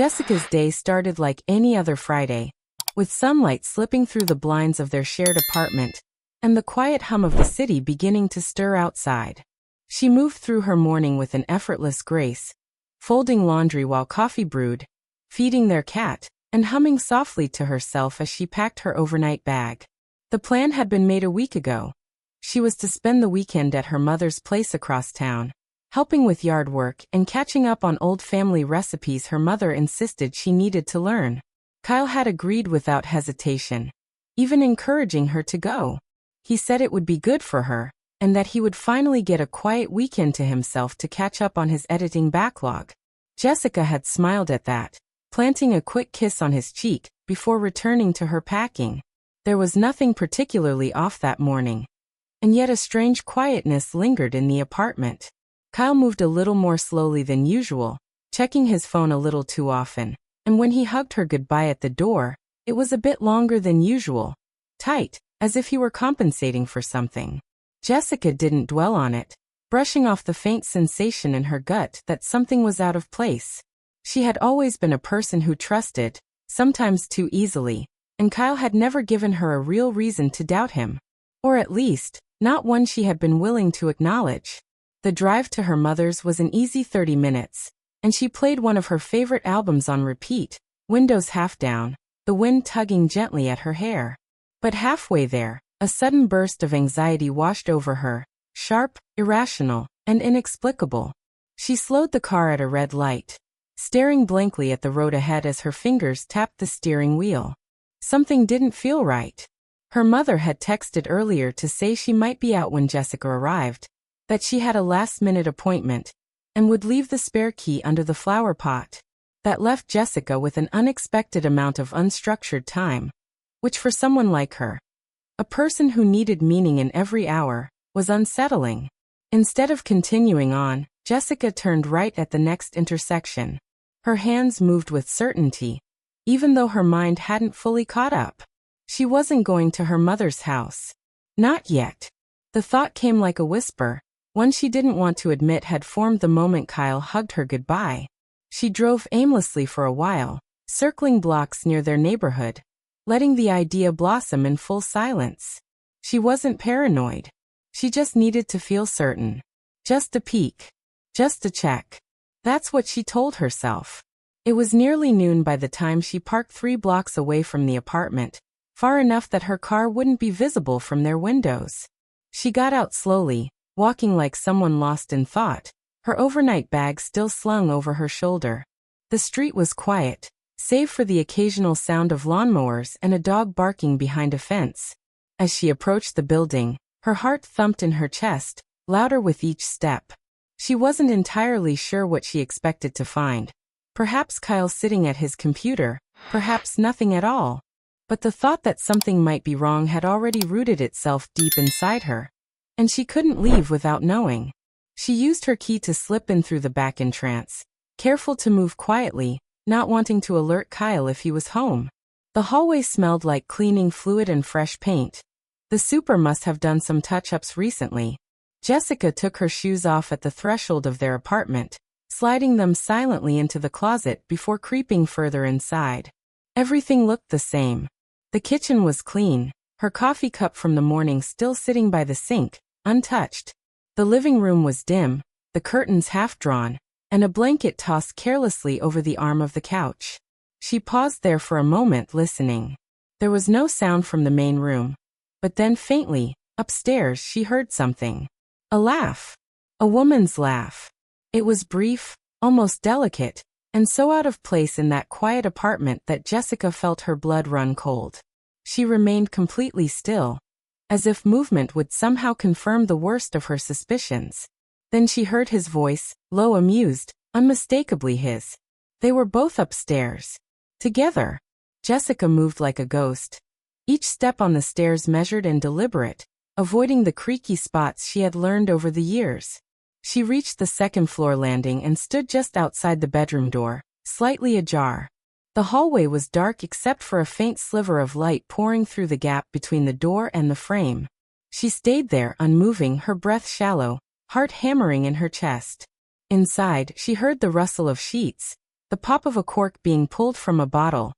Jessica's day started like any other Friday, with sunlight slipping through the blinds of their shared apartment, and the quiet hum of the city beginning to stir outside. She moved through her morning with an effortless grace, folding laundry while coffee brewed, feeding their cat, and humming softly to herself as she packed her overnight bag. The plan had been made a week ago. She was to spend the weekend at her mother's place across town, helping with yard work and catching up on old family recipes her mother insisted she needed to learn. Kyle had agreed without hesitation, even encouraging her to go. He said it would be good for her, and that he would finally get a quiet weekend to himself to catch up on his editing backlog. Jessica had smiled at that, planting a quick kiss on his cheek before returning to her packing. There was nothing particularly off that morning, and yet a strange quietness lingered in the apartment. Kyle moved a little more slowly than usual, checking his phone a little too often, and when he hugged her goodbye at the door, it was a bit longer than usual, tight, as if he were compensating for something. Jessica didn't dwell on it, brushing off the faint sensation in her gut that something was out of place. She had always been a person who trusted, sometimes too easily, and Kyle had never given her a real reason to doubt him. Or at least, not one she had been willing to acknowledge. The drive to her mother's was an easy 30 minutes, and she played one of her favorite albums on repeat, windows half down, the wind tugging gently at her hair. But halfway there, a sudden burst of anxiety washed over her, sharp, irrational, and inexplicable. She slowed the car at a red light, staring blankly at the road ahead as her fingers tapped the steering wheel. Something didn't feel right. Her mother had texted earlier to say she might be out when Jessica arrived, that she had a last-minute appointment, and would leave the spare key under the flower pot. That left Jessica with an unexpected amount of unstructured time, which for someone like her, a person who needed meaning in every hour, was unsettling. Instead of continuing on, Jessica turned right at the next intersection. Her hands moved with certainty, even though her mind hadn't fully caught up. She wasn't going to her mother's house. Not yet. The thought came like a whisper, one she didn't want to admit had formed the moment Kyle hugged her goodbye. She drove aimlessly for a while, circling blocks near their neighborhood, letting the idea blossom in full silence. She wasn't paranoid. She just needed to feel certain. Just a peek. Just a check. That's what she told herself. It was nearly noon by the time she parked 3 blocks away from the apartment, far enough that her car wouldn't be visible from their windows. She got out slowly, walking like someone lost in thought, her overnight bag still slung over her shoulder. The street was quiet, save for the occasional sound of lawnmowers and a dog barking behind a fence. As she approached the building, her heart thumped in her chest, louder with each step. She wasn't entirely sure what she expected to find. Perhaps Kyle sitting at his computer, perhaps nothing at all. But the thought that something might be wrong had already rooted itself deep inside her, and she couldn't leave without knowing. She used her key to slip in through the back entrance, careful to move quietly, not wanting to alert Kyle if he was home. The hallway smelled like cleaning fluid and fresh paint. The super must have done some touch-ups recently. Jessica took her shoes off at the threshold of their apartment, sliding them silently into the closet before creeping further inside. Everything looked the same. The kitchen was clean, her coffee cup from the morning still sitting by the sink, untouched. The living room was dim, the curtains half-drawn, and a blanket tossed carelessly over the arm of the couch. She paused there for a moment listening. There was no sound from the main room. But then faintly, upstairs she heard something. A laugh. A woman's laugh. It was brief, almost delicate, and so out of place in that quiet apartment that Jessica felt her blood run cold. She remained completely still, as if movement would somehow confirm the worst of her suspicions. Then she heard his voice, low, amused, unmistakably his. They were both upstairs. Together. Jessica moved like a ghost. Each step on the stairs measured and deliberate, avoiding the creaky spots she had learned over the years. She reached the second-floor landing and stood just outside the bedroom door, slightly ajar. The hallway was dark except for a faint sliver of light pouring through the gap between the door and the frame. She stayed there unmoving, her breath shallow, heart hammering in her chest. Inside, she heard the rustle of sheets, The pop of a cork being pulled from a bottle.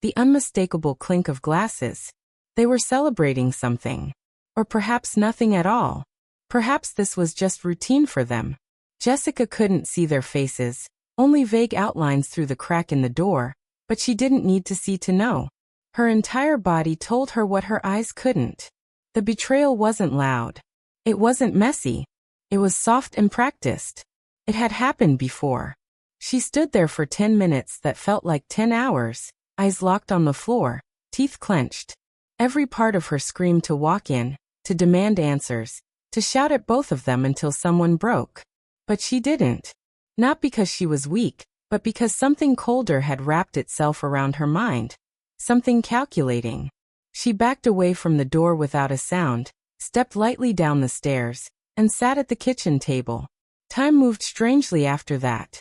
The unmistakable clink of glasses. They were celebrating something. Or perhaps nothing at all. Perhaps this was just routine for them. Jessica couldn't see their faces, only vague outlines through the crack in the door, but she didn't need to see to know. Her entire body told her what her eyes couldn't. The betrayal wasn't loud. It wasn't messy. It was soft and practiced. It had happened before. She stood there for 10 minutes that felt like 10 hours, eyes locked on the floor, teeth clenched. Every part of her screamed to walk in, to demand answers, to shout at both of them until someone broke. But she didn't. Not because she was weak, but because something colder had wrapped itself around her mind. Something calculating. She backed away from the door without a sound, stepped lightly down the stairs, and sat at the kitchen table. Time moved strangely after that.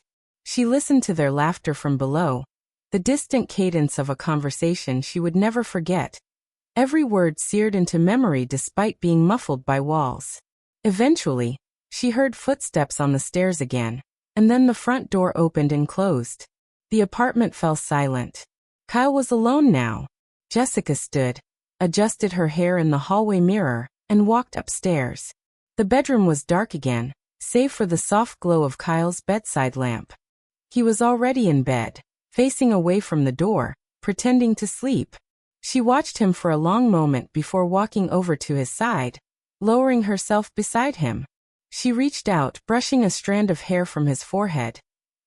She listened to their laughter from below, the distant cadence of a conversation she would never forget. Every word seared into memory despite being muffled by walls. Eventually, she heard footsteps on the stairs again, and then the front door opened and closed. The apartment fell silent. Kyle was alone now. Jessica stood, adjusted her hair in the hallway mirror, and walked upstairs. The bedroom was dark again, save for the soft glow of Kyle's bedside lamp. He was already in bed, facing away from the door, pretending to sleep. She watched him for a long moment before walking over to his side, lowering herself beside him. She reached out, brushing a strand of hair from his forehead,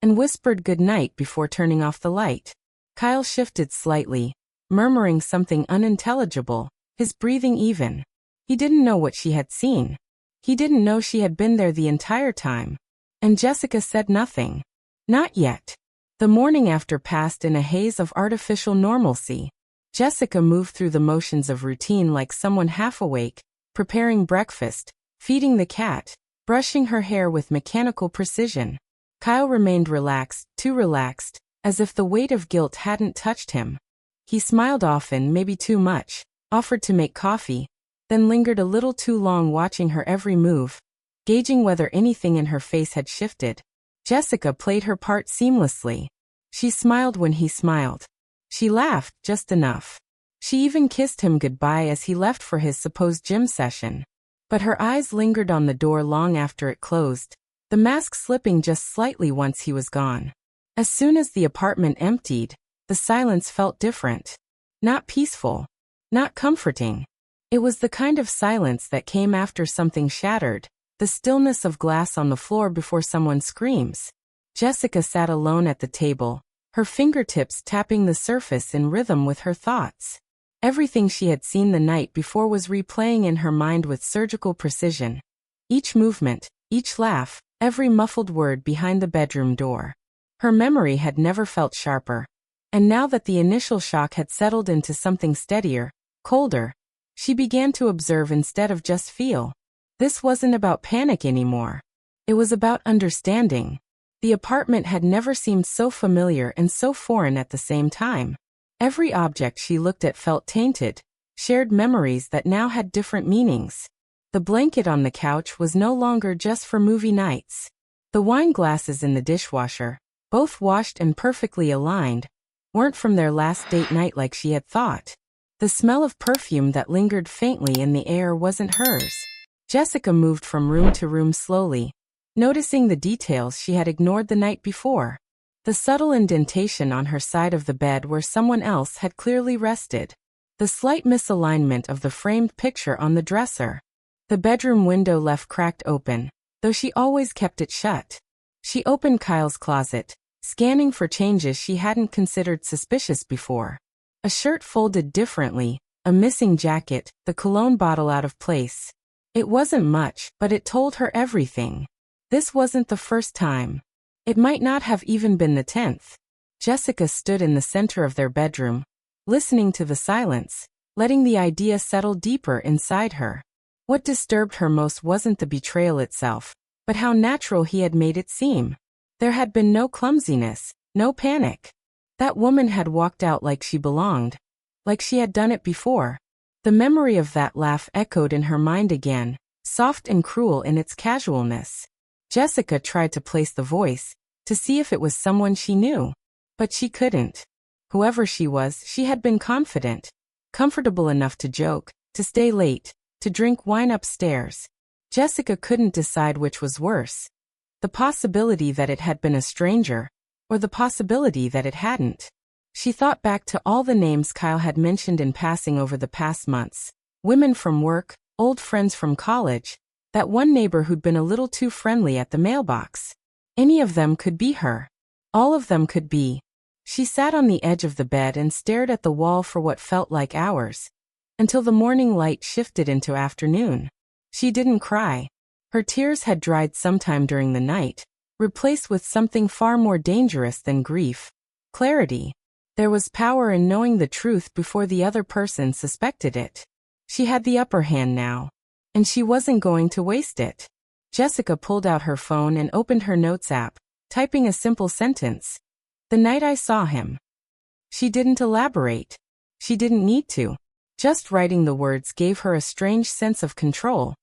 and whispered good night before turning off the light. Kyle shifted slightly, murmuring something unintelligible, his breathing even. He didn't know what she had seen. He didn't know she had been there the entire time. And Jessica said nothing. Not yet. The morning after passed in a haze of artificial normalcy. Jessica moved through the motions of routine like someone half awake, preparing breakfast, feeding the cat, brushing her hair with mechanical precision. Kyle remained relaxed, too relaxed, as if the weight of guilt hadn't touched him. He smiled often, maybe too much, offered to make coffee, then lingered a little too long watching her every move, gauging whether anything in her face had shifted. Jessica played her part seamlessly. She smiled when he smiled. She laughed just enough. She even kissed him goodbye as he left for his supposed gym session. But her eyes lingered on the door long after it closed, the mask slipping just slightly once he was gone. As soon as the apartment emptied, the silence felt different. Not peaceful. Not comforting. It was the kind of silence that came after something shattered, the stillness of glass on the floor before someone screams. Jessica sat alone at the table, her fingertips tapping the surface in rhythm with her thoughts. Everything she had seen the night before was replaying in her mind with surgical precision. Each movement, each laugh, every muffled word behind the bedroom door. Her memory had never felt sharper. And now that the initial shock had settled into something steadier, colder, she began to observe instead of just feel. This wasn't about panic anymore. It was about understanding. The apartment had never seemed so familiar and so foreign at the same time. Every object she looked at felt tainted, shared memories that now had different meanings. The blanket on the couch was no longer just for movie nights. The wine glasses in the dishwasher, both washed and perfectly aligned, weren't from their last date night like she had thought. The smell of perfume that lingered faintly in the air wasn't hers. Jessica moved from room to room slowly, noticing the details she had ignored the night before. The subtle indentation on her side of the bed where someone else had clearly rested. The slight misalignment of the framed picture on the dresser. The bedroom window left cracked open, though she always kept it shut. She opened Kyle's closet, scanning for changes she hadn't considered suspicious before. A shirt folded differently, a missing jacket, the cologne bottle out of place. It wasn't much, but it told her everything. This wasn't the first time. It might not have even been the 10th. Jessica stood in the center of their bedroom, listening to the silence, letting the idea settle deeper inside her. What disturbed her most wasn't the betrayal itself, but how natural he had made it seem. There had been no clumsiness, no panic. That woman had walked out like she belonged, like she had done it before. The memory of that laugh echoed in her mind again, soft and cruel in its casualness. Jessica tried to place the voice, to see if it was someone she knew. But she couldn't. Whoever she was, she had been confident, comfortable enough to joke, to stay late, to drink wine upstairs. Jessica couldn't decide which was worse. The possibility that it had been a stranger, or the possibility that it hadn't. She thought back to all the names Kyle had mentioned in passing over the past months. Women from work, old friends from college, that one neighbor who'd been a little too friendly at the mailbox. Any of them could be her. All of them could be. She sat on the edge of the bed and stared at the wall for what felt like hours, until the morning light shifted into afternoon. She didn't cry. Her tears had dried sometime during the night, replaced with something far more dangerous than grief. Clarity. There was power in knowing the truth before the other person suspected it. She had the upper hand now, and she wasn't going to waste it. Jessica pulled out her phone and opened her notes app, typing a simple sentence. The night I saw him. She didn't elaborate. She didn't need to. Just writing the words gave her a strange sense of control.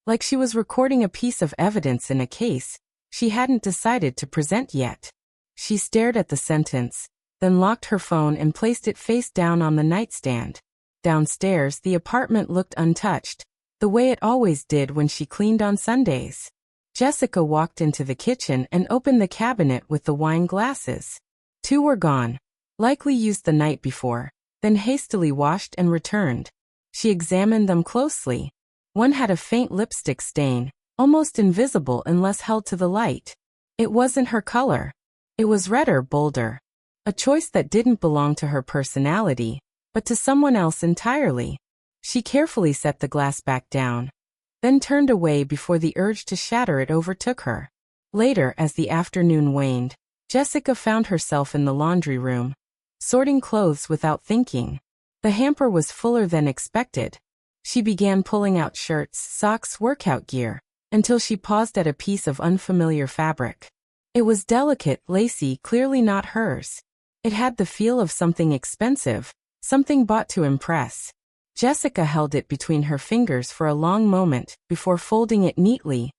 Like she was recording a piece of evidence in a case she hadn't decided to present yet. She stared at the sentence, then locked her phone and placed it face down on the nightstand. Downstairs, the apartment looked untouched, the way it always did when she cleaned on Sundays. Jessica walked into the kitchen and opened the cabinet with the wine glasses. 2 were gone, likely used the night before, then hastily washed and returned. She examined them closely. One had a faint lipstick stain, almost invisible unless held to the light. It wasn't her color. It was redder, bolder. A choice that didn't belong to her personality, but to someone else entirely. She carefully set the glass back down, then turned away before the urge to shatter it overtook her. Later, as the afternoon waned, Jessica found herself in the laundry room, sorting clothes without thinking. The hamper was fuller than expected. She began pulling out shirts, socks, workout gear, until she paused at a piece of unfamiliar fabric. It was delicate, lacy, clearly not hers. It had the feel of something expensive, something bought to impress. Jessica held it between her fingers for a long moment before folding it neatly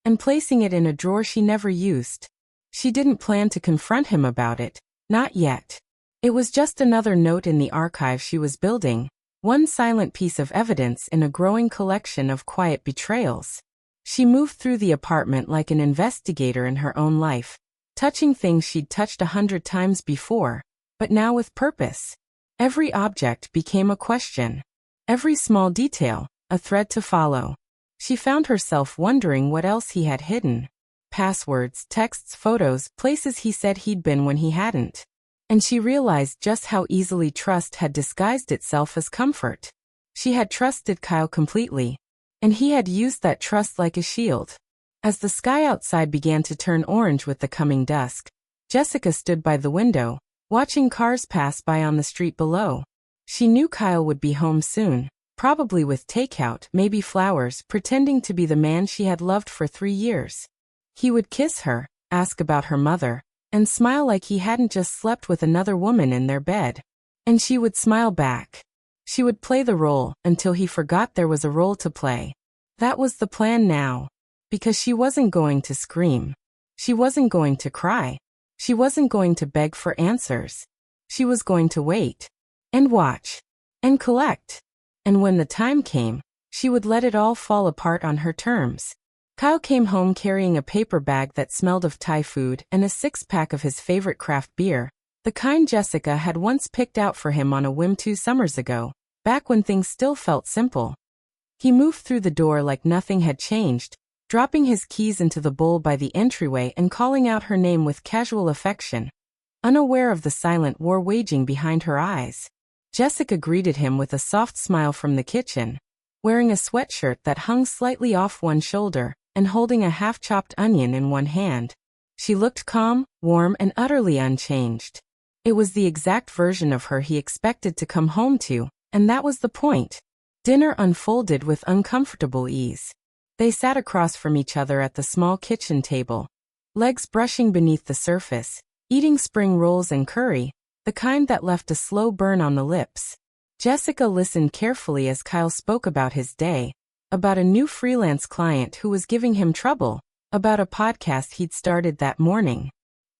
and placing it in a drawer she never used. She didn't plan to confront him about it, not yet. It was just another note in the archive she was building, one silent piece of evidence in a growing collection of quiet betrayals. She moved through the apartment like an investigator in her own life, touching things she'd touched 100 times before, but now with purpose. Every object became a question. Every small detail, a thread to follow. She found herself wondering what else he had hidden. Passwords, texts, photos, places he said he'd been when he hadn't. And she realized just how easily trust had disguised itself as comfort. She had trusted Kyle completely, and he had used that trust like a shield. As the sky outside began to turn orange with the coming dusk, Jessica stood by the window, watching cars pass by on the street below. She knew Kyle would be home soon, probably with takeout, maybe flowers, pretending to be the man she had loved for 3 years. He would kiss her, ask about her mother, and smile like he hadn't just slept with another woman in their bed. And she would smile back. She would play the role until he forgot there was a role to play. That was the plan now. Because she wasn't going to scream. She wasn't going to cry. She wasn't going to beg for answers. She was going to wait. And watch. And collect. And when the time came, she would let it all fall apart on her terms. Kyle came home carrying a paper bag that smelled of Thai food and a 6-pack of his favorite craft beer, the kind Jessica had once picked out for him on a whim 2 summers ago, back when things still felt simple. He moved through the door like nothing had changed, dropping his keys into the bowl by the entryway and calling out her name with casual affection, unaware of the silent war waging behind her eyes. Jessica greeted him with a soft smile from the kitchen, wearing a sweatshirt that hung slightly off one shoulder and holding a half-chopped onion in one hand. She looked calm, warm, and utterly unchanged. It was the exact version of her he expected to come home to, and that was the point. Dinner unfolded with uncomfortable ease. They sat across from each other at the small kitchen table, legs brushing beneath the surface, eating spring rolls and curry, the kind that left a slow burn on the lips. Jessica listened carefully as Kyle spoke about his day, about a new freelance client who was giving him trouble, about a podcast he'd started that morning.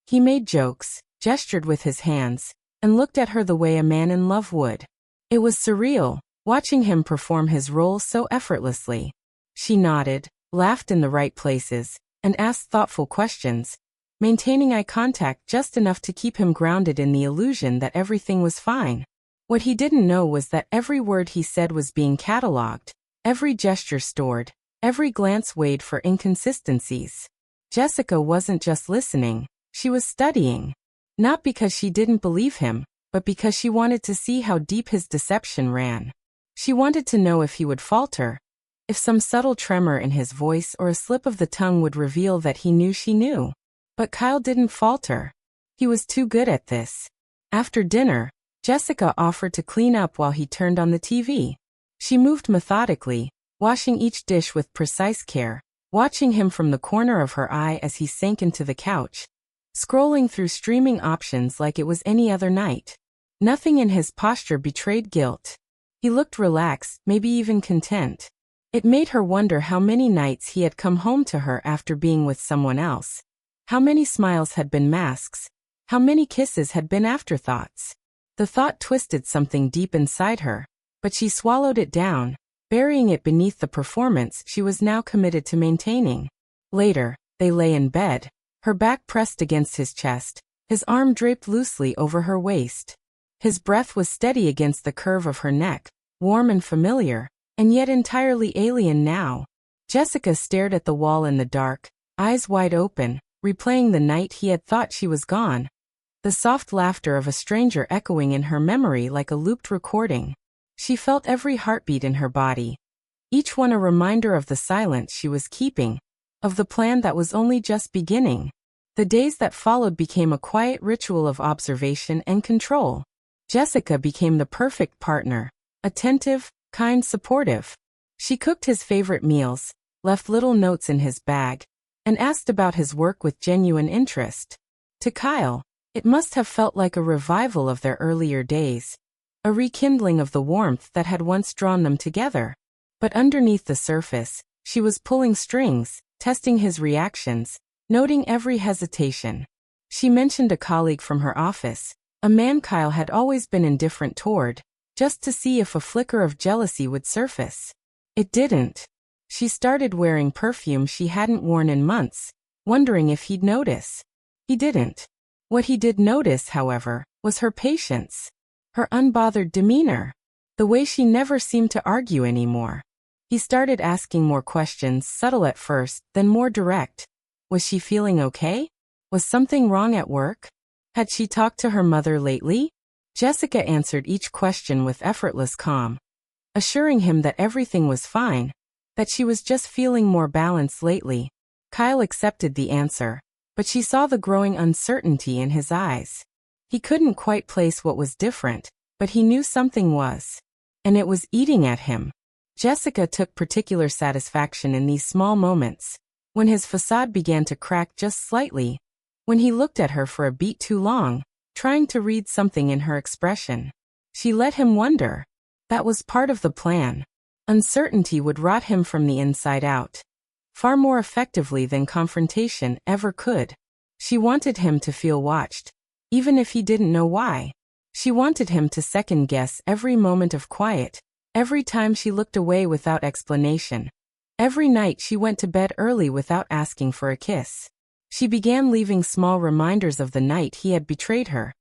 He made jokes, gestured with his hands, and looked at her the way a man in love would. It was surreal, watching him perform his role so effortlessly. She nodded, laughed in the right places, and asked thoughtful questions, maintaining eye contact just enough to keep him grounded in the illusion that everything was fine. What he didn't know was that every word he said was being catalogued, every gesture stored, every glance weighed for inconsistencies. Jessica wasn't just listening, she was studying. Not because she didn't believe him, but because she wanted to see how deep his deception ran. She wanted to know if he would falter, if some subtle tremor in his voice or a slip of the tongue would reveal that he knew she knew. But Kyle didn't falter. He was too good at this. After dinner, Jessica offered to clean up while he turned on the TV. She moved methodically, washing each dish with precise care, watching him from the corner of her eye as he sank into the couch, scrolling through streaming options like it was any other night. Nothing in his posture betrayed guilt. He looked relaxed, maybe even content. It made her wonder how many nights he had come home to her after being with someone else. How many smiles had been masks? How many kisses had been afterthoughts? The thought twisted something deep inside her, but she swallowed it down, burying it beneath the performance she was now committed to maintaining. Later, they lay in bed, her back pressed against his chest, his arm draped loosely over her waist. His breath was steady against the curve of her neck, warm and familiar, and yet entirely alien now. Jessica stared at the wall in the dark, eyes wide open, replaying the night he had thought she was gone. The soft laughter of a stranger echoing in her memory like a looped recording. She felt every heartbeat in her body, each one a reminder of the silence she was keeping, of the plan that was only just beginning. The days that followed became a quiet ritual of observation and control. Jessica became the perfect partner, attentive, kind, supportive. She cooked his favorite meals, left little notes in his bag, and asked about his work with genuine interest. To Kyle, it must have felt like a revival of their earlier days, a rekindling of the warmth that had once drawn them together. But underneath the surface, she was pulling strings, testing his reactions, noting every hesitation. She mentioned a colleague from her office, a man Kyle had always been indifferent toward, just to see if a flicker of jealousy would surface. It didn't. She started wearing perfume she hadn't worn in months, wondering if he'd notice. He didn't. What he did notice, however, was her patience, her unbothered demeanor, the way she never seemed to argue anymore. He started asking more questions, subtle at first, then more direct. Was she feeling okay? Was something wrong at work? Had she talked to her mother lately? Jessica answered each question with effortless calm, assuring him that everything was fine, that she was just feeling more balanced lately. Kyle accepted the answer, but she saw the growing uncertainty in his eyes. He couldn't quite place what was different, but he knew something was. And it was eating at him. Jessica took particular satisfaction in these small moments, when his facade began to crack just slightly, when he looked at her for a beat too long, trying to read something in her expression. She let him wonder. That was part of the plan. Uncertainty would rot him from the inside out, far more effectively than confrontation ever could. She wanted him to feel watched, even if he didn't know why. She wanted him to second-guess every moment of quiet, every time she looked away without explanation, every night she went to bed early without asking for a kiss. She began leaving small reminders of the night he had betrayed her,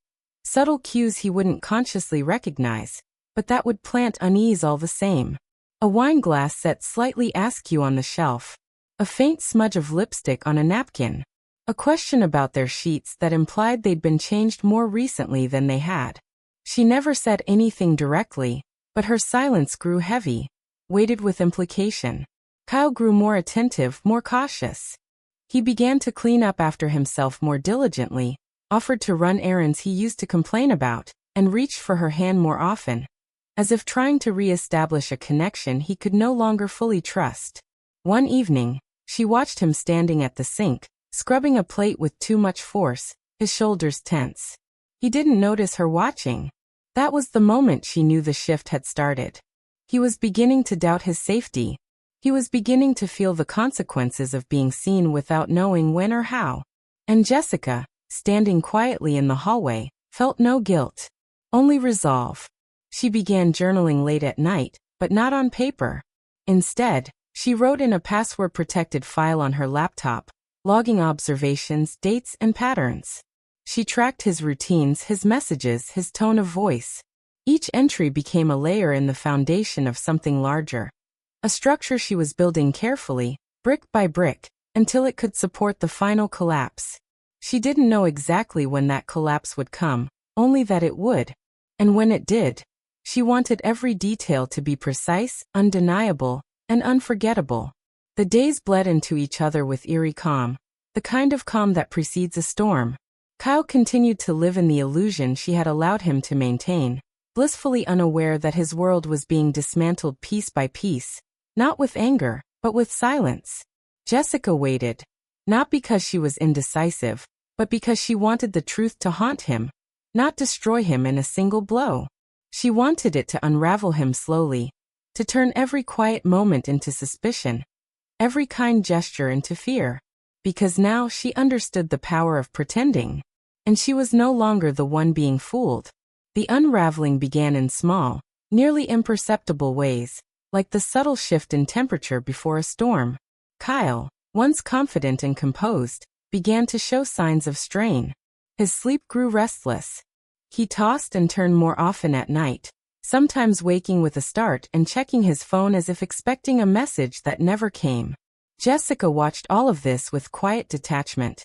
subtle cues he wouldn't consciously recognize, but that would plant unease all the same. A wine glass set slightly askew on the shelf, a faint smudge of lipstick on a napkin, a question about their sheets that implied they'd been changed more recently than they had. She never said anything directly, but her silence grew heavy, weighted with implication. Kyle grew more attentive, more cautious. He began to clean up after himself more diligently, offered to run errands he used to complain about, and reached for her hand more often, as if trying to re-establish a connection he could no longer fully trust. One evening, she watched him standing at the sink, scrubbing a plate with too much force, his shoulders tense. He didn't notice her watching. That was the moment she knew the shift had started. He was beginning to doubt his safety. He was beginning to feel the consequences of being seen without knowing when or how. And Jessica, standing quietly in the hallway, felt no guilt, only resolve. She began journaling late at night, but not on paper. Instead, she wrote in a password-protected file on her laptop, logging observations, dates, and patterns. She tracked his routines, his messages, his tone of voice. Each entry became a layer in the foundation of something larger. A structure she was building carefully, brick by brick, until it could support the final collapse. She didn't know exactly when that collapse would come, only that it would. And when it did, she wanted every detail to be precise, undeniable, and unforgettable. The days bled into each other with eerie calm, the kind of calm that precedes a storm. Kyle continued to live in the illusion she had allowed him to maintain, blissfully unaware that his world was being dismantled piece by piece, not with anger, but with silence. Jessica waited, not because she was indecisive, but because she wanted the truth to haunt him, not destroy him in a single blow. She wanted it to unravel him slowly, to turn every quiet moment into suspicion, every kind gesture into fear, because now she understood the power of pretending, and she was no longer the one being fooled. The unraveling began in small, nearly imperceptible ways, like the subtle shift in temperature before a storm. Kyle, once confident and composed, began to show signs of strain. His sleep grew restless. He tossed and turned more often at night, sometimes waking with a start and checking his phone as if expecting a message that never came. Jessica watched all of this with quiet detachment,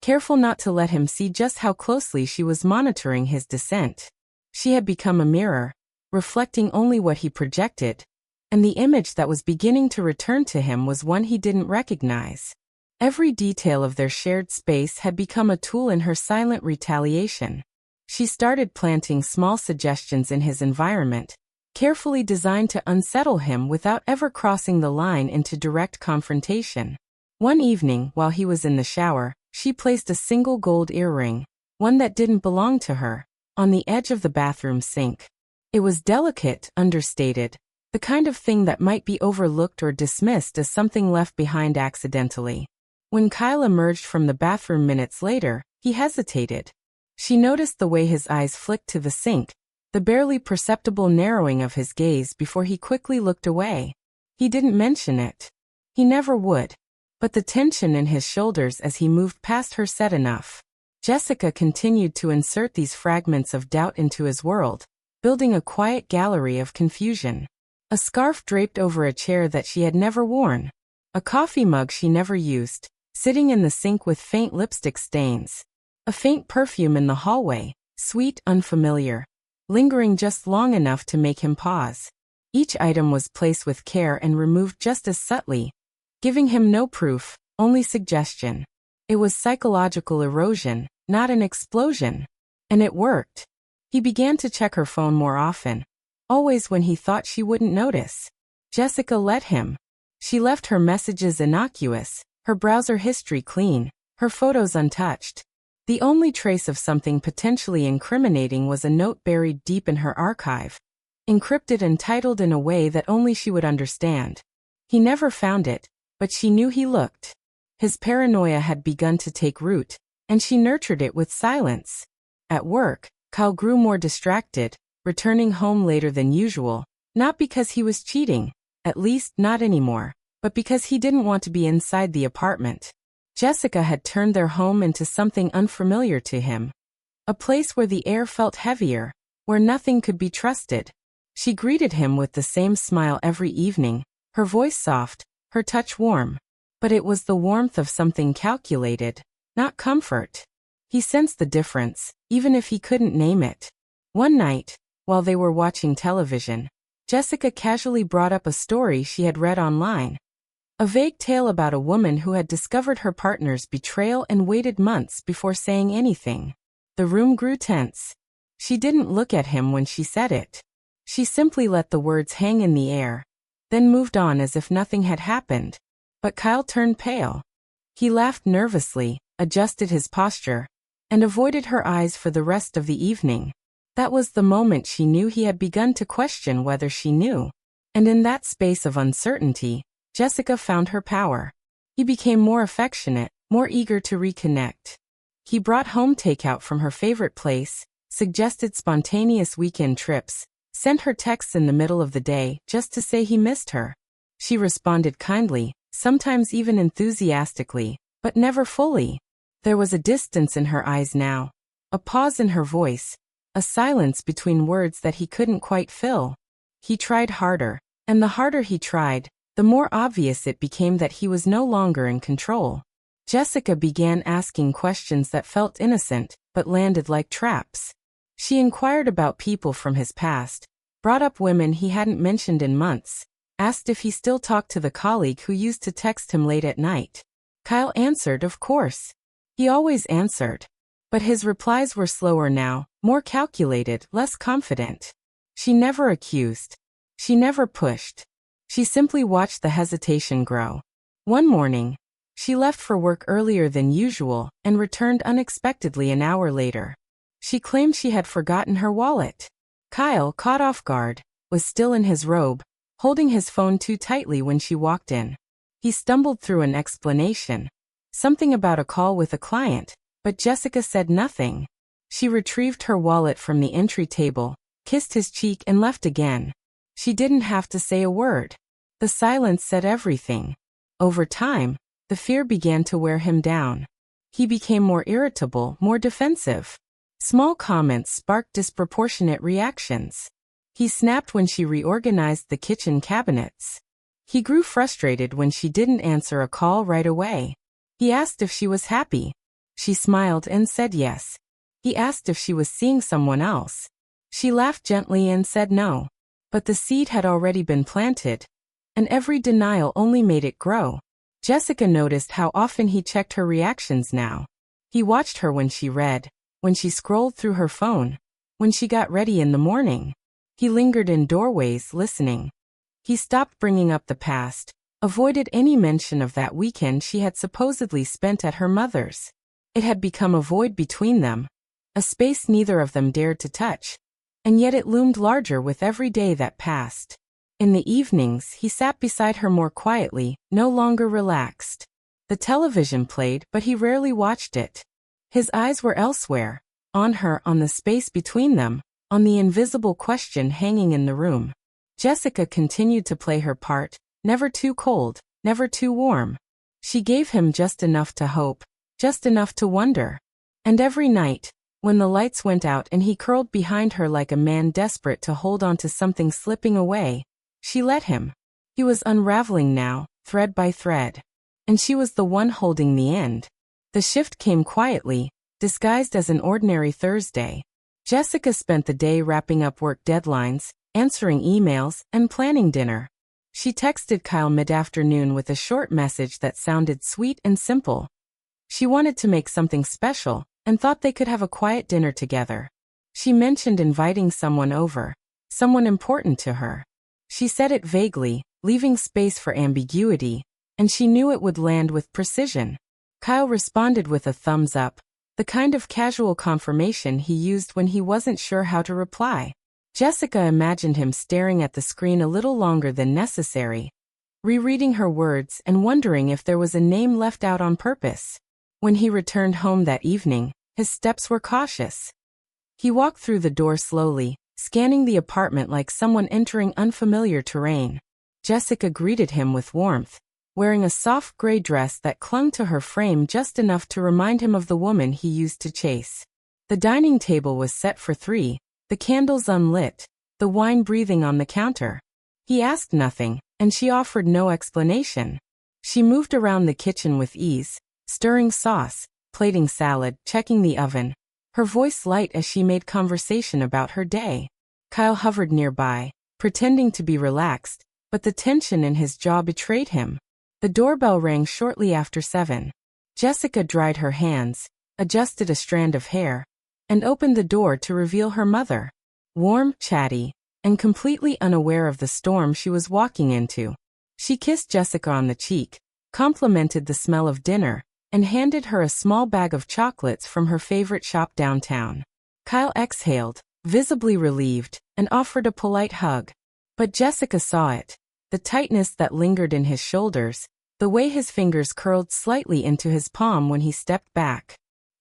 careful not to let him see just how closely she was monitoring his descent. She had become a mirror, reflecting only what he projected, and the image that was beginning to return to him was one he didn't recognize. Every detail of their shared space had become a tool in her silent retaliation. She started planting small suggestions in his environment, carefully designed to unsettle him without ever crossing the line into direct confrontation. One evening, while he was in the shower, she placed a single gold earring, one that didn't belong to her, on the edge of the bathroom sink. It was delicate, understated, the kind of thing that might be overlooked or dismissed as something left behind accidentally. When Kyle emerged from the bathroom minutes later, he hesitated. She noticed the way his eyes flicked to the sink, the barely perceptible narrowing of his gaze before he quickly looked away. He didn't mention it. He never would. But the tension in his shoulders as he moved past her said enough. Jessica continued to insert these fragments of doubt into his world, building a quiet gallery of confusion. A scarf draped over a chair that she had never worn. A coffee mug she never used, sitting in the sink with faint lipstick stains. A faint perfume in the hallway, sweet, unfamiliar, lingering just long enough to make him pause. Each item was placed with care and removed just as subtly, giving him no proof, only suggestion. It was psychological erosion, not an explosion. And it worked. He began to check her phone more often, always when he thought she wouldn't notice. Jessica let him. She left her messages innocuous, her browser history clean, her photos untouched. The only trace of something potentially incriminating was a note buried deep in her archive, encrypted and titled in a way that only she would understand. He never found it, but she knew he looked. His paranoia had begun to take root, and she nurtured it with silence. At work, Kyle grew more distracted, returning home later than usual, not because he was cheating, at least not anymore, but because he didn't want to be inside the apartment. Jessica had turned their home into something unfamiliar to him. A place where the air felt heavier, where nothing could be trusted. She greeted him with the same smile every evening, her voice soft, her touch warm. But it was the warmth of something calculated, not comfort. He sensed the difference, even if he couldn't name it. One night, while they were watching television, Jessica casually brought up a story she had read online. A vague tale about a woman who had discovered her partner's betrayal and waited months before saying anything. The room grew tense. She didn't look at him when she said it. She simply let the words hang in the air, then moved on as if nothing had happened. But Kyle turned pale. He laughed nervously, adjusted his posture, and avoided her eyes for the rest of the evening. That was the moment she knew he had begun to question whether she knew. And in that space of uncertainty, Jessica found her power. He became more affectionate, more eager to reconnect. He brought home takeout from her favorite place, suggested spontaneous weekend trips, sent her texts in the middle of the day just to say he missed her. She responded kindly, sometimes even enthusiastically, but never fully. There was a distance in her eyes now, a pause in her voice, a silence between words that he couldn't quite fill. He tried harder, and the harder he tried, the more obvious it became that he was no longer in control. Jessica began asking questions that felt innocent, but landed like traps. She inquired about people from his past, brought up women he hadn't mentioned in months, asked if he still talked to the colleague who used to text him late at night. Kyle answered, of course. He always answered. But his replies were slower now, more calculated, less confident. She never accused. She never pushed. She simply watched the hesitation grow. One morning, she left for work earlier than usual and returned unexpectedly an hour later. She claimed she had forgotten her wallet. Kyle, caught off guard, was still in his robe, holding his phone too tightly when she walked in. He stumbled through an explanation. Something about a call with a client, but Jessica said nothing. She retrieved her wallet from the entry table, kissed his cheek and left again. She didn't have to say a word. The silence said everything. Over time, the fear began to wear him down. He became more irritable, more defensive. Small comments sparked disproportionate reactions. He snapped when she reorganized the kitchen cabinets. He grew frustrated when she didn't answer a call right away. He asked if she was happy. She smiled and said yes. He asked if she was seeing someone else. She laughed gently and said no. But the seed had already been planted, and every denial only made it grow. Jessica noticed how often he checked her reactions now. He watched her when she read, when she scrolled through her phone, when she got ready in the morning. He lingered in doorways, listening. He stopped bringing up the past, avoided any mention of that weekend she had supposedly spent at her mother's. It had become a void between them, a space neither of them dared to touch, and yet it loomed larger with every day that passed. In the evenings, he sat beside her more quietly, no longer relaxed. The television played, but he rarely watched it. His eyes were elsewhere, on her, on the space between them, on the invisible question hanging in the room. Jessica continued to play her part, never too cold, never too warm. She gave him just enough to hope, just enough to wonder. And every night, when the lights went out and he curled behind her like a man desperate to hold on to something slipping away, she let him. He was unraveling now, thread by thread. And she was the one holding the end. The shift came quietly, disguised as an ordinary Thursday. Jessica spent the day wrapping up work deadlines, answering emails, and planning dinner. She texted Kyle mid-afternoon with a short message that sounded sweet and simple. She wanted to make something special, and thought they could have a quiet dinner together. She mentioned inviting someone over, someone important to her. She said it vaguely, leaving space for ambiguity, and she knew it would land with precision. Kyle responded with a thumbs up, the kind of casual confirmation he used when he wasn't sure how to reply. Jessica imagined him staring at the screen a little longer than necessary, rereading her words and wondering if there was a name left out on purpose. When he returned home that evening, his steps were cautious. He walked through the door slowly, scanning the apartment like someone entering unfamiliar terrain. Jessica greeted him with warmth, wearing a soft gray dress that clung to her frame just enough to remind him of the woman he used to chase. The dining table was set for 3, the candles unlit, the wine breathing on the counter. He asked nothing, and she offered no explanation. She moved around the kitchen with ease, stirring sauce, plating salad, checking the oven, her voice light as she made conversation about her day. Kyle hovered nearby, pretending to be relaxed, but the tension in his jaw betrayed him. The doorbell rang shortly after 7. Jessica dried her hands, adjusted a strand of hair, and opened the door to reveal her mother. Warm, chatty, and completely unaware of the storm she was walking into. She kissed Jessica on the cheek, complimented the smell of dinner, and handed her a small bag of chocolates from her favorite shop downtown. Kyle exhaled, visibly relieved, and offered a polite hug. But Jessica saw it, the tightness that lingered in his shoulders, the way his fingers curled slightly into his palm when he stepped back.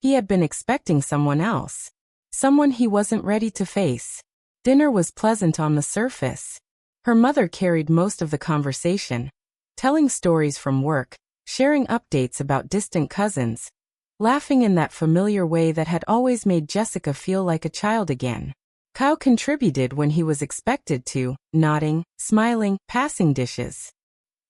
He had been expecting someone else. Someone he wasn't ready to face. Dinner was pleasant on the surface. Her mother carried most of the conversation, telling stories from work, sharing updates about distant cousins, laughing in that familiar way that had always made Jessica feel like a child again. Kyle contributed when he was expected to, nodding, smiling, passing dishes.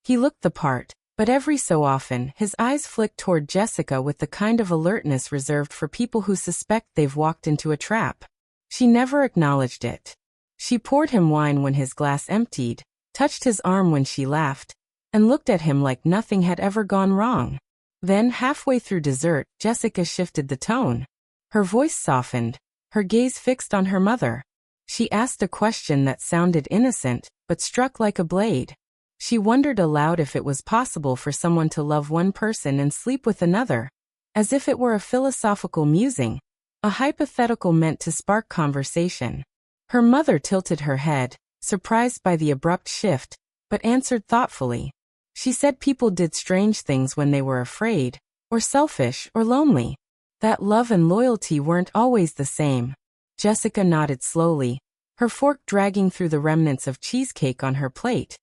He looked the part, but every so often his eyes flicked toward Jessica with the kind of alertness reserved for people who suspect they've walked into a trap. She never acknowledged it. She poured him wine when his glass emptied, touched his arm when she laughed, and looked at him like nothing had ever gone wrong. Then, halfway through dessert, Jessica shifted the tone. Her voice softened, her gaze fixed on her mother. She asked a question that sounded innocent, but struck like a blade. She wondered aloud if it was possible for someone to love one person and sleep with another, as if it were a philosophical musing, a hypothetical meant to spark conversation. Her mother tilted her head, surprised by the abrupt shift, but answered thoughtfully. She said people did strange things when they were afraid, or selfish, or lonely. That love and loyalty weren't always the same. Jessica nodded slowly, her fork dragging through the remnants of cheesecake on her plate,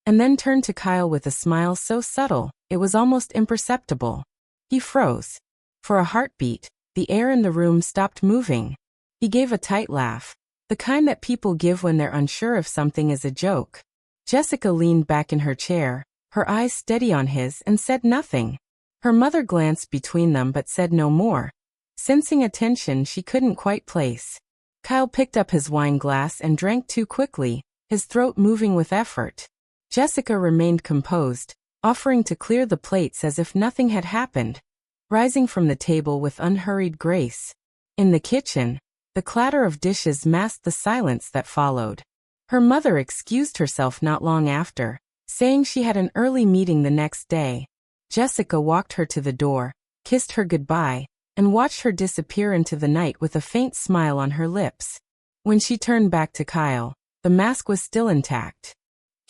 and then turned to Kyle with a smile so subtle, it was almost imperceptible. He froze. For a heartbeat, the air in the room stopped moving. He gave a tight laugh, the kind that people give when they're unsure if something is a joke. Jessica leaned back in her chair, her eyes steady on his, and said nothing. Her mother glanced between them but said no more, sensing a tension she couldn't quite place. Kyle picked up his wine glass and drank too quickly, his throat moving with effort. Jessica remained composed, offering to clear the plates as if nothing had happened, rising from the table with unhurried grace. In the kitchen, the clatter of dishes masked the silence that followed. Her mother excused herself not long after, saying she had an early meeting the next day. Jessica walked her to the door, kissed her goodbye, and watched her disappear into the night with a faint smile on her lips. When she turned back to Kyle, the mask was still intact.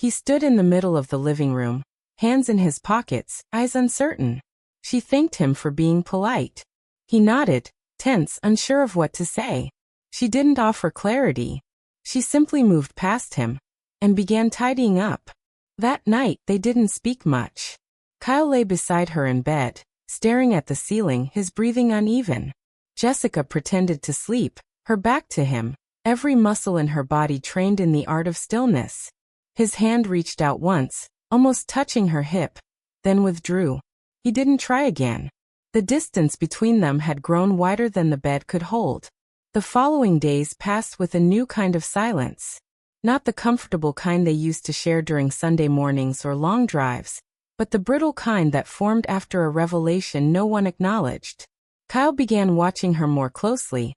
He stood in the middle of the living room, hands in his pockets, eyes uncertain. She thanked him for being polite. He nodded, tense, unsure of what to say. She didn't offer clarity. She simply moved past him and began tidying up. That night, they didn't speak much. Kyle lay beside her in bed, staring at the ceiling, his breathing uneven. Jessica pretended to sleep, her back to him, every muscle in her body trained in the art of stillness. His hand reached out once, almost touching her hip, then withdrew. He didn't try again. The distance between them had grown wider than the bed could hold. The following days passed with a new kind of silence. Not the comfortable kind they used to share during Sunday mornings or long drives, but the brittle kind that formed after a revelation no one acknowledged. Kyle began watching her more closely,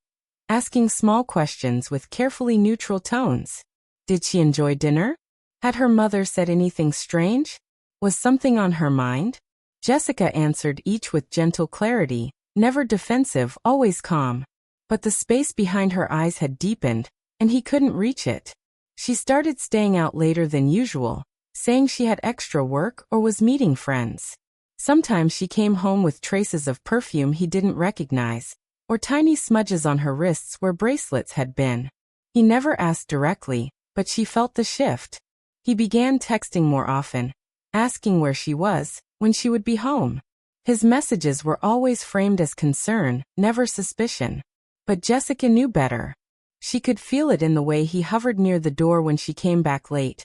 asking small questions with carefully neutral tones. Did she enjoy dinner? Had her mother said anything strange? Was something on her mind? Jessica answered each with gentle clarity, never defensive, always calm. But the space behind her eyes had deepened, and he couldn't reach it. She started staying out later than usual, saying she had extra work or was meeting friends. Sometimes she came home with traces of perfume he didn't recognize, or tiny smudges on her wrists where bracelets had been. He never asked directly, but she felt the shift. He began texting more often, asking where she was, when she would be home. His messages were always framed as concern, never suspicion. But Jessica knew better. She could feel it in the way he hovered near the door when she came back late,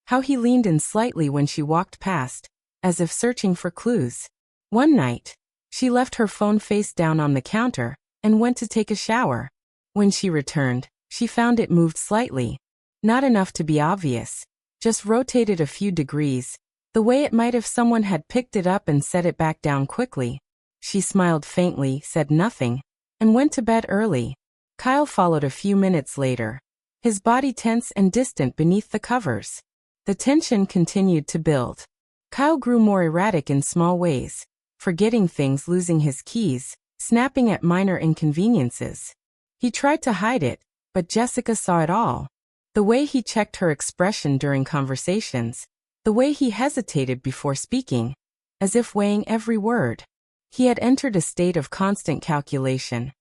how he leaned in slightly when she walked past, as if searching for clues. One night, she left her phone face down on the counter and went to take a shower. When she returned, she found it moved slightly. Not enough to be obvious, just rotated a few degrees, the way it might if someone had picked it up and set it back down quickly. She smiled faintly, said nothing, and went to bed early. Kyle followed a few minutes later, his body tense and distant beneath the covers. The tension continued to build. Kyle grew more erratic in small ways, forgetting things, losing his keys, snapping at minor inconveniences. He tried to hide it, but Jessica saw it all. The way he checked her expression during conversations, the way he hesitated before speaking, as if weighing every word. He had entered a state of constant calculation,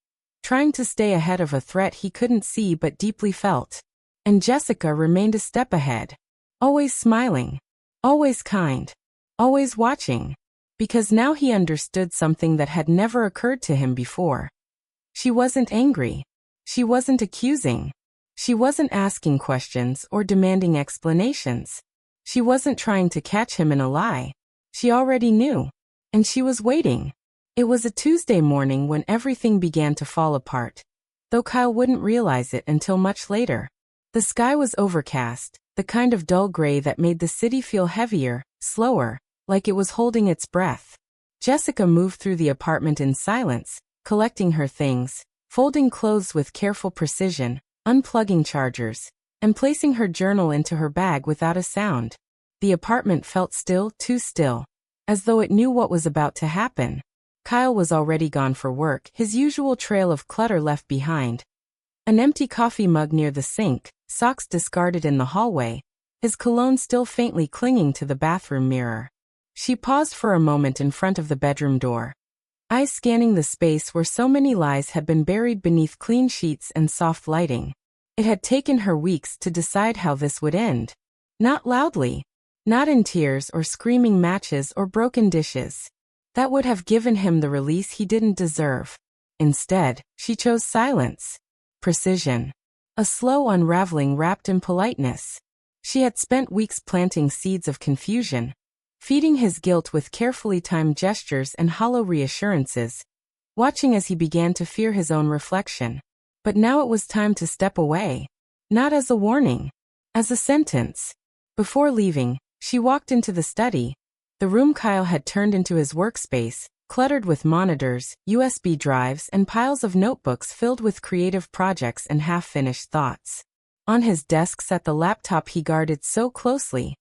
trying to stay ahead of a threat he couldn't see but deeply felt. And Jessica remained a step ahead, always smiling, always kind, always watching, because now he understood something that had never occurred to him before. She wasn't angry. She wasn't accusing. She wasn't asking questions or demanding explanations. She wasn't trying to catch him in a lie. She already knew. And she was waiting. It was a Tuesday morning when everything began to fall apart, though Kyle wouldn't realize it until much later. The sky was overcast, the kind of dull gray that made the city feel heavier, slower, like it was holding its breath. Jessica moved through the apartment in silence, collecting her things, folding clothes with careful precision, unplugging chargers, and placing her journal into her bag without a sound. The apartment felt still, too still, as though it knew what was about to happen. Kyle was already gone for work, his usual trail of clutter left behind. An empty coffee mug near the sink, socks discarded in the hallway, his cologne still faintly clinging to the bathroom mirror. She paused for a moment in front of the bedroom door, eyes scanning the space where so many lies had been buried beneath clean sheets and soft lighting. It had taken her weeks to decide how this would end. Not loudly. Not in tears or screaming matches or broken dishes. That would have given him the release he didn't deserve. Instead, she chose silence. Precision. A slow unraveling wrapped in politeness. She had spent weeks planting seeds of confusion, feeding his guilt with carefully timed gestures and hollow reassurances, watching as he began to fear his own reflection. But now it was time to step away. Not as a warning, as a sentence. Before leaving, she walked into the study. The room Kyle had turned into his workspace, cluttered with monitors, USB drives, and piles of notebooks filled with creative projects and half-finished thoughts. On his desk sat the laptop he guarded so closely,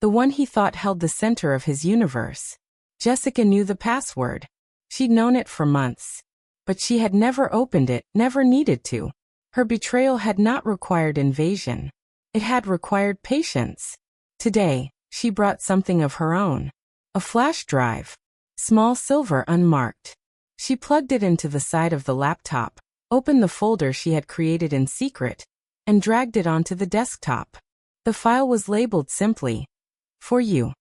the one he thought held the center of his universe. Jessica knew the password. She'd known it for months. But she had never opened it, never needed to. Her betrayal had not required invasion. It had required patience. Today, she brought something of her own. A flash drive. Small silver unmarked. She plugged it into the side of the laptop, opened the folder she had created in secret, and dragged it onto the desktop. The file was labeled simply, "For you."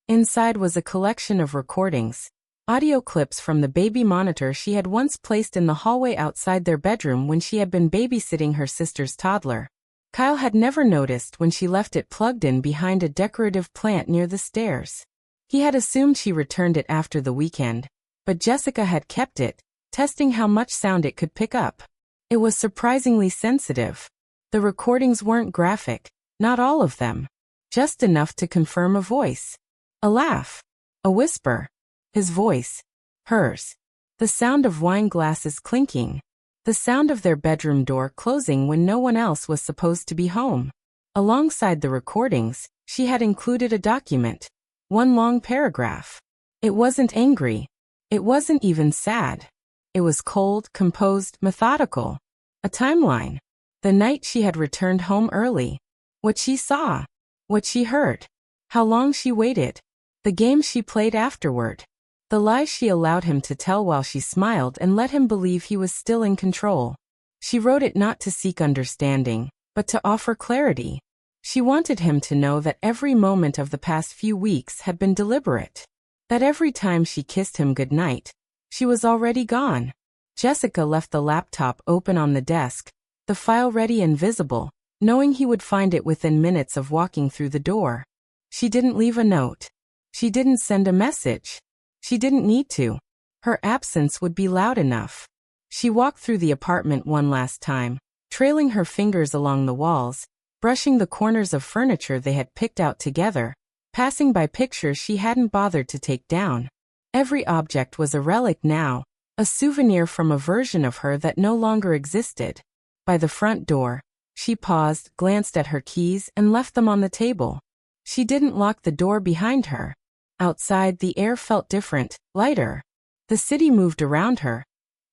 Inside was a collection of recordings, audio clips from the baby monitor she had once placed in the hallway outside their bedroom when she had been babysitting her sister's toddler. Kyle had never noticed when she left it plugged in behind a decorative plant near the stairs. He had assumed she returned it after the weekend, but Jessica had kept it, testing how much sound it could pick up. It was surprisingly sensitive. The recordings weren't graphic, not all of them. Just enough to confirm a voice. A laugh. A whisper. His voice. Hers. The sound of wine glasses clinking. The sound of their bedroom door closing when no one else was supposed to be home. Alongside the recordings, she had included a document. One long paragraph. It wasn't angry. It wasn't even sad. It was cold, composed, methodical. A timeline. The night she had returned home early. What she saw. What she heard. How long she waited. The game she played afterward. The lies she allowed him to tell while she smiled and let him believe he was still in control. She wrote it not to seek understanding, but to offer clarity. She wanted him to know that every moment of the past few weeks had been deliberate. That every time she kissed him goodnight, she was already gone. Jessica left the laptop open on the desk, the file ready and visible, knowing he would find it within minutes of walking through the door. She didn't leave a note. She didn't send a message. She didn't need to. Her absence would be loud enough. She walked through the apartment one last time, trailing her fingers along the walls, brushing the corners of furniture they had picked out together, passing by pictures she hadn't bothered to take down. Every object was a relic now, a souvenir from a version of her that no longer existed. By the front door, she paused, glanced at her keys, and left them on the table. She didn't lock the door behind her. Outside, the air felt different, lighter. The city moved around her,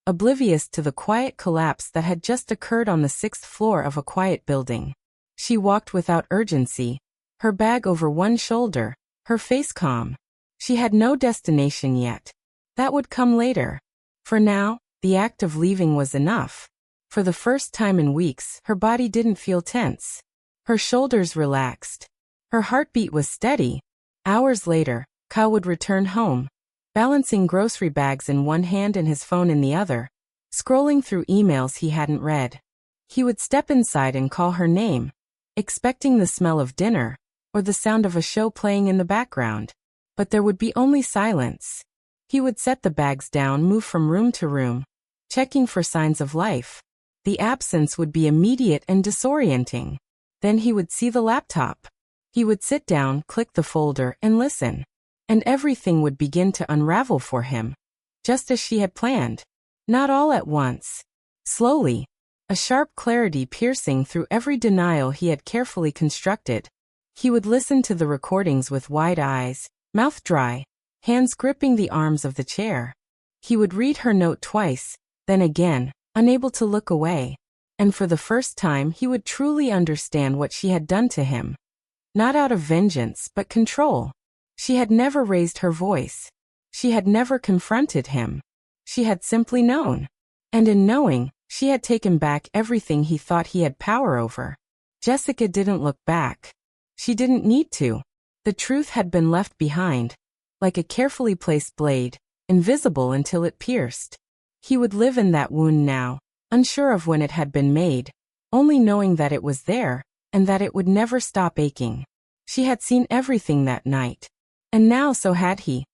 oblivious to the quiet collapse that had just occurred on the 6th floor of a quiet building. She walked without urgency, her bag over one shoulder, her face calm. She had no destination yet. That would come later. For now, the act of leaving was enough. For the first time in weeks, her body didn't feel tense. Her shoulders relaxed. Her heartbeat was steady. Hours later, Kyle would return home, balancing grocery bags in one hand and his phone in the other, scrolling through emails he hadn't read. He would step inside and call her name, expecting the smell of dinner or the sound of a show playing in the background. But there would be only silence. He would set the bags down, move from room to room, checking for signs of life. The absence would be immediate and disorienting. Then he would see the laptop. He would sit down, click the folder, and listen. And everything would begin to unravel for him, just as she had planned. Not all at once. Slowly. A sharp clarity piercing through every denial he had carefully constructed. He would listen to the recordings with wide eyes, mouth dry, hands gripping the arms of the chair. He would read her note twice, then again, unable to look away. And for the first time he would truly understand what she had done to him. Not out of vengeance, but control. She had never raised her voice. She had never confronted him. She had simply known. And in knowing, she had taken back everything he thought he had power over. Jessica didn't look back. She didn't need to. The truth had been left behind, like a carefully placed blade, invisible until it pierced. He would live in that wound now, unsure of when it had been made, only knowing that it was there, and that it would never stop aching. She had seen everything that night. And now so had he.